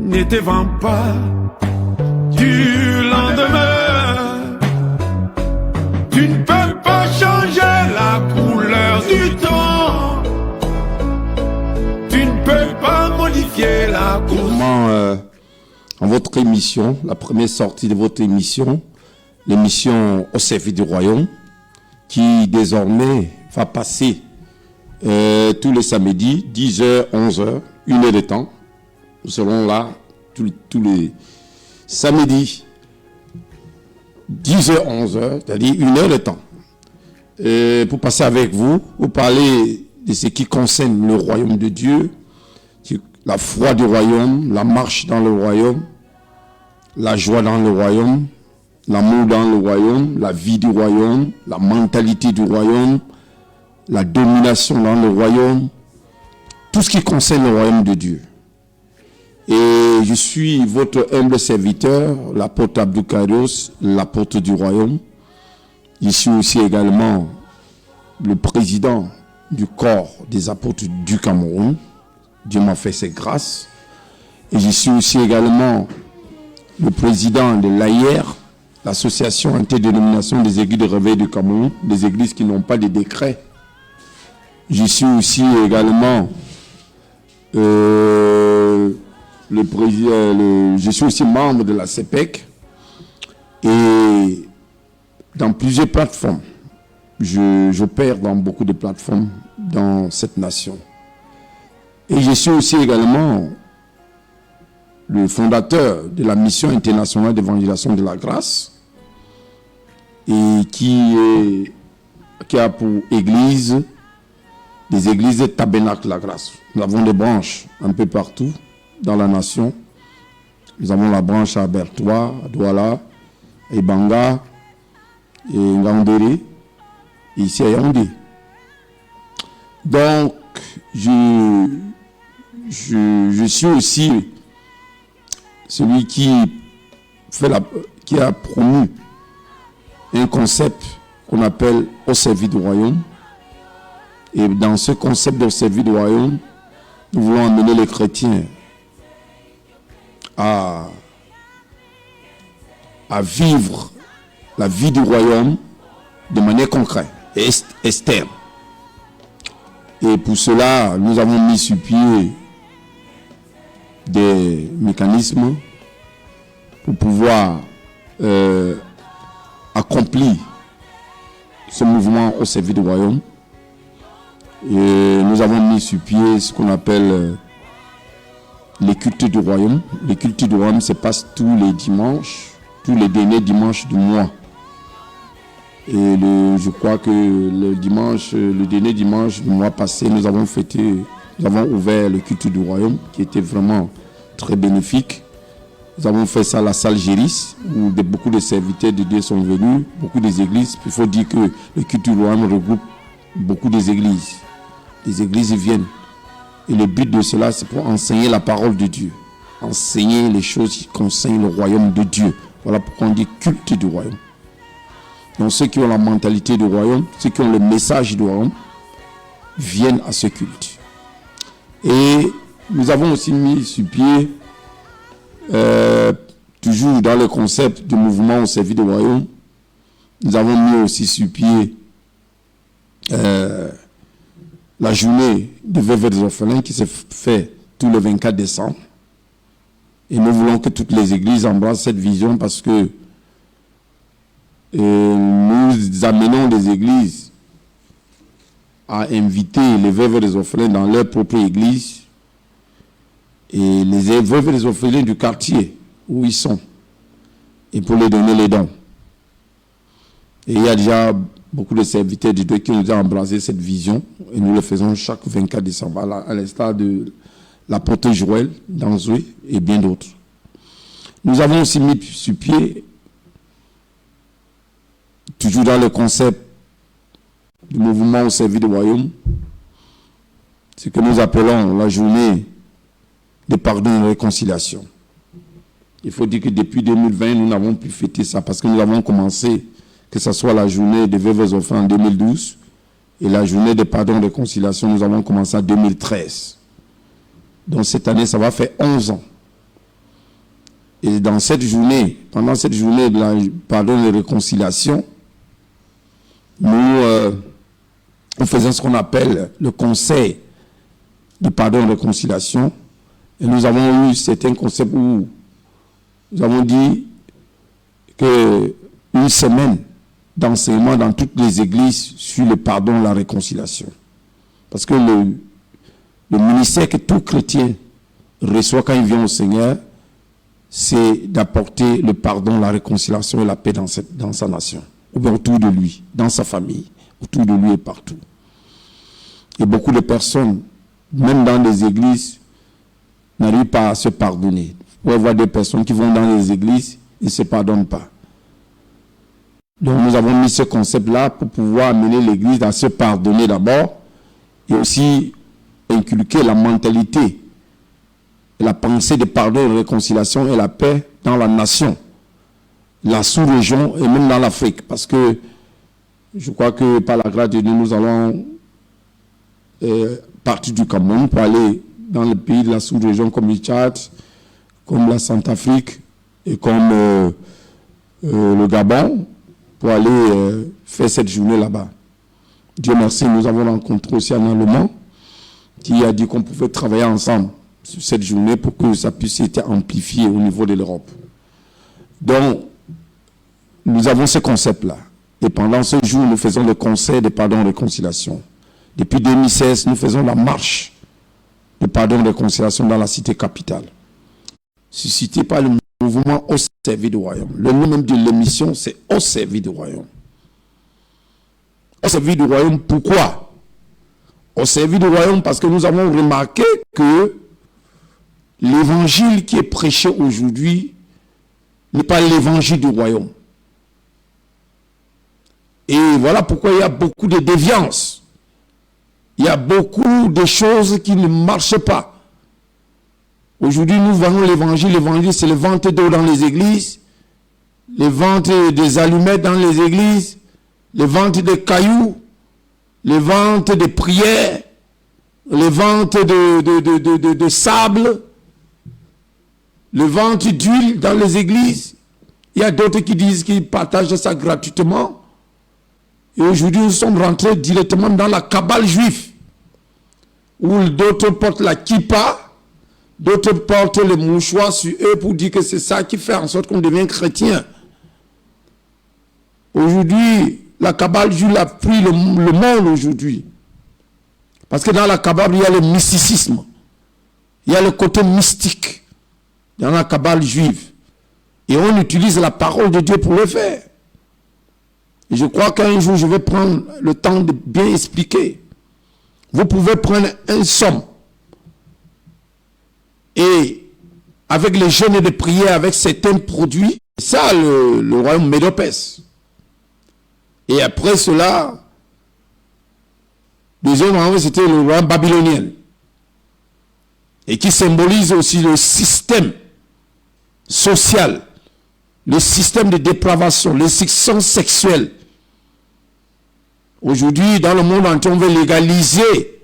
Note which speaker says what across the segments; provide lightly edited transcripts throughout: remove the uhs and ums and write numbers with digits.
Speaker 1: ne te vends pas du lendemain. Tu ne peux pas changer la couleur du temps. Tu ne peux pas modifier la couleur.
Speaker 2: En votre émission, la première sortie de votre émission, l'émission Au service du royaume, qui désormais va passer tous les samedis, 10h, 11h, 1 heure de temps. Nous serons là tous les samedis, 10h, 11h, c'est-à-dire 1 heure de temps. Pour passer avec vous, pour parler de ce qui concerne le royaume de Dieu, la foi du royaume, la marche dans le royaume, la joie dans le royaume, l'amour dans le royaume, la vie du royaume, la mentalité du royaume, la domination dans le royaume, tout ce qui concerne le royaume de Dieu. Et je suis votre humble serviteur, l'apôtre Abdou Kairos, l'apôtre du royaume. Je suis aussi également le président du corps des apôtres du Cameroun. Dieu m'a fait ses grâces. Et je suis aussi également le président de l'AIR, l'association antidénomination des églises de réveil du Cameroun, des églises qui n'ont pas de décret. Je suis aussi également je suis aussi membre de la CEPEC et dans plusieurs plateformes. J'opère dans beaucoup de plateformes dans cette nation. Et je suis aussi également le fondateur de la mission internationale d'évangélisation de la grâce et qui a pour église des églises de Tabernacle de la grâce. Nous avons des branches un peu partout dans la nation. Nous avons la branche à Bertois, à Douala, à Ibanga, et Ngandéré, et ici à Yaoundé. Donc, je suis aussi celui qui a promu un concept qu'on appelle au service du royaume. Et dans ce concept de service du royaume, nous voulons amener les chrétiens à vivre la vie du royaume de manière concrète et externe. Et pour cela, nous avons mis sur pied des mécanismes pour pouvoir accomplir ce mouvement au service du royaume. Et nous avons mis sur pied ce qu'on appelle les cultes du royaume. Les cultes du royaume se passent tous les dimanches, tous les derniers dimanches du mois. Et je crois que le dernier dimanche du mois passé, nous avons ouvert le culte du royaume qui était vraiment très bénéfique. Nous avons fait ça à la salle Géris où beaucoup de serviteurs de Dieu sont venus, beaucoup des églises. Il faut dire que le culte du royaume regroupe beaucoup des églises. Les églises viennent. Et le but de cela, c'est pour enseigner la parole de Dieu. Enseigner les choses qui concernent le royaume de Dieu. Voilà pourquoi on dit culte du royaume. Donc ceux qui ont la mentalité du royaume, ceux qui ont le message du royaume, viennent à ce culte. Et nous avons aussi mis sur pied, toujours dans le concept du mouvement au service du royaume, nous avons mis aussi sur pied la journée de veuves et des orphelins qui se fait tout le 24 décembre. Et nous voulons que toutes les églises embrassent cette vision parce que nous amenons les églises à inviter les veuves et les orphelins dans leur propre église et les veuves et les orphelins du quartier où ils sont et pour leur donner les dons. Et il y a déjà beaucoup de serviteurs de Dieu qui nous ont embrassé cette vision et nous le faisons chaque 24 décembre à l'instar de l'apôtre Joël d'Anzoué et bien d'autres. Nous avons aussi mis sur pied, toujours dans le concept du mouvement au service du royaume, ce que nous appelons la journée de pardon et de réconciliation. Il faut dire que depuis 2020, nous n'avons pu fêter ça parce que nous avons commencé, que ce soit la journée des veuves et orphelins en 2012 et la journée de pardon et de réconciliation, nous avons commencé en 2013. Donc cette année, ça va faire 11 ans Et dans cette journée, pendant cette journée de la pardon et réconciliation, nous faisons ce qu'on appelle le conseil de pardon et réconciliation. Et nous avons eu certains concepts où nous avons dit qu'une semaine d'enseignement dans toutes les églises sur le pardon et la réconciliation. Parce que le ministère que tout chrétien reçoit quand il vient au Seigneur, c'est d'apporter le pardon, la réconciliation et la paix dans sa nation, ou bien autour de lui, dans sa famille, autour de lui et partout. Et beaucoup de personnes, même dans les églises, n'arrivent pas à se pardonner. Vous pouvez voir des personnes qui vont dans les églises et ne se pardonnent pas. Donc nous avons mis ce concept-là pour pouvoir amener l'église à se pardonner d'abord et aussi inculquer la mentalité, la pensée de pardon, de réconciliation et la paix dans la nation, la sous-région et même dans l'Afrique. Parce que je crois que par la grâce de Dieu, nous allons partir du Cameroun pour aller dans le pays de la sous-région comme le Tchad, comme la Centrafrique et comme le Gabon pour aller faire cette journée là-bas. Dieu merci, nous avons rencontré aussi un Allemand qui a dit qu'on pouvait travailler ensemble sur cette journée pour que ça puisse être amplifié au niveau de l'Europe. Donc, nous avons ce concept-là. Et pendant ce jour, nous faisons le conseil de pardon et réconciliation. Depuis 2016, nous faisons la marche de pardon et réconciliation dans la cité capitale. Suscité par le mouvement au service du royaume. Le nom même de l'émission, c'est au service du royaume. Au service du royaume, pourquoi? Au service du royaume, parce que nous avons remarqué que l'évangile qui est prêché aujourd'hui n'est pas l'évangile du royaume. Et voilà pourquoi il y a beaucoup de déviances. Il y a beaucoup de choses qui ne marchent pas. Aujourd'hui, nous vendons l'évangile. L'évangile, c'est le vente d'eau dans les églises, les ventes des allumettes dans les églises, les ventes de cailloux, les ventes de prières, les ventes de sable, les ventes d'huile dans les églises. Il y a d'autres qui disent qu'ils partagent ça gratuitement. Et aujourd'hui, nous sommes rentrés directement dans la cabale juive, où d'autres portent la kippa, d'autres portent le mouchoir sur eux pour dire que c'est ça qui fait en sorte qu'on devient chrétien. Aujourd'hui, la cabale juive a pris le monde aujourd'hui. Parce que dans la cabale, il y a le mysticisme. Il y a le côté mystique dans la cabale juive. Et on utilise la parole de Dieu pour le faire. Et je crois qu'un jour, je vais prendre le temps de bien expliquer. Vous pouvez prendre un somme et avec les jeûnes de prière, avec certains produits, ça, le royaume Médopès. Et après cela, deuxième royaume, c'était le royaume babylonien. Et qui symbolise aussi le système social, le système de dépravation, le système sexuel. Aujourd'hui, dans le monde entier, on veut légaliser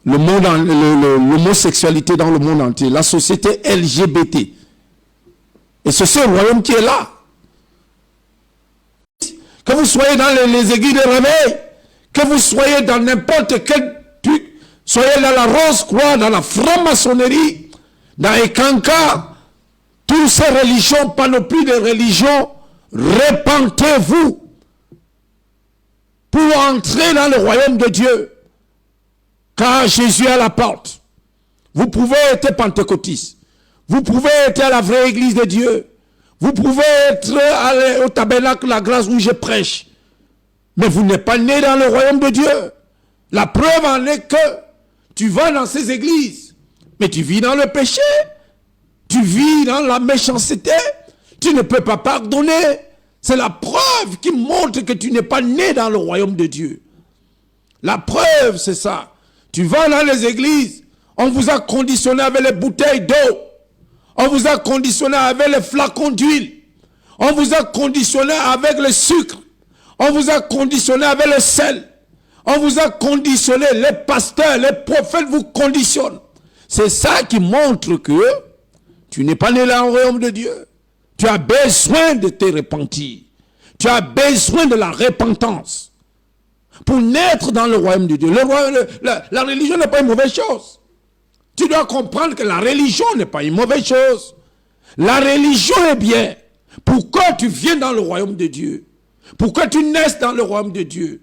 Speaker 2: l'homosexualité dans le monde entier, la société LGBT. Et c'est ce royaume qui est là. Que vous soyez dans les églises de réveil, que vous soyez dans n'importe quel truc, soyez dans la Rose-Croix, dans la franc-maçonnerie, dans les cancans, toutes ces religions, panoplie de religions, repentez-vous pour entrer dans le royaume de Dieu. Car Jésus est à la porte. Vous pouvez être pentecôtiste. Vous pouvez être à la vraie église de Dieu. Vous pouvez être au tabernacle de la grâce où je prêche. Mais vous n'êtes pas né dans le royaume de Dieu. La preuve en est que tu vas dans ces églises, mais tu vis dans le péché. Tu vis dans la méchanceté. Tu ne peux pas pardonner. C'est la preuve qui montre que tu n'es pas né dans le royaume de Dieu. La preuve, c'est ça. Tu vas dans les églises, on vous a conditionné avec les bouteilles d'eau. On vous a conditionné avec les flacons d'huile. On vous a conditionné avec le sucre. On vous a conditionné avec le sel. On vous a conditionné, les pasteurs, les prophètes vous conditionnent. C'est ça qui montre que Tu n'es pas né là au royaume de Dieu. Tu as besoin de te repentir. Tu as besoin de la repentance pour naître dans le royaume de Dieu. La religion n'est pas une mauvaise chose. Tu dois comprendre que la religion n'est pas une mauvaise chose. La religion est bien. Pourquoi tu viens dans le royaume de Dieu? Pourquoi tu naisses dans le royaume de Dieu?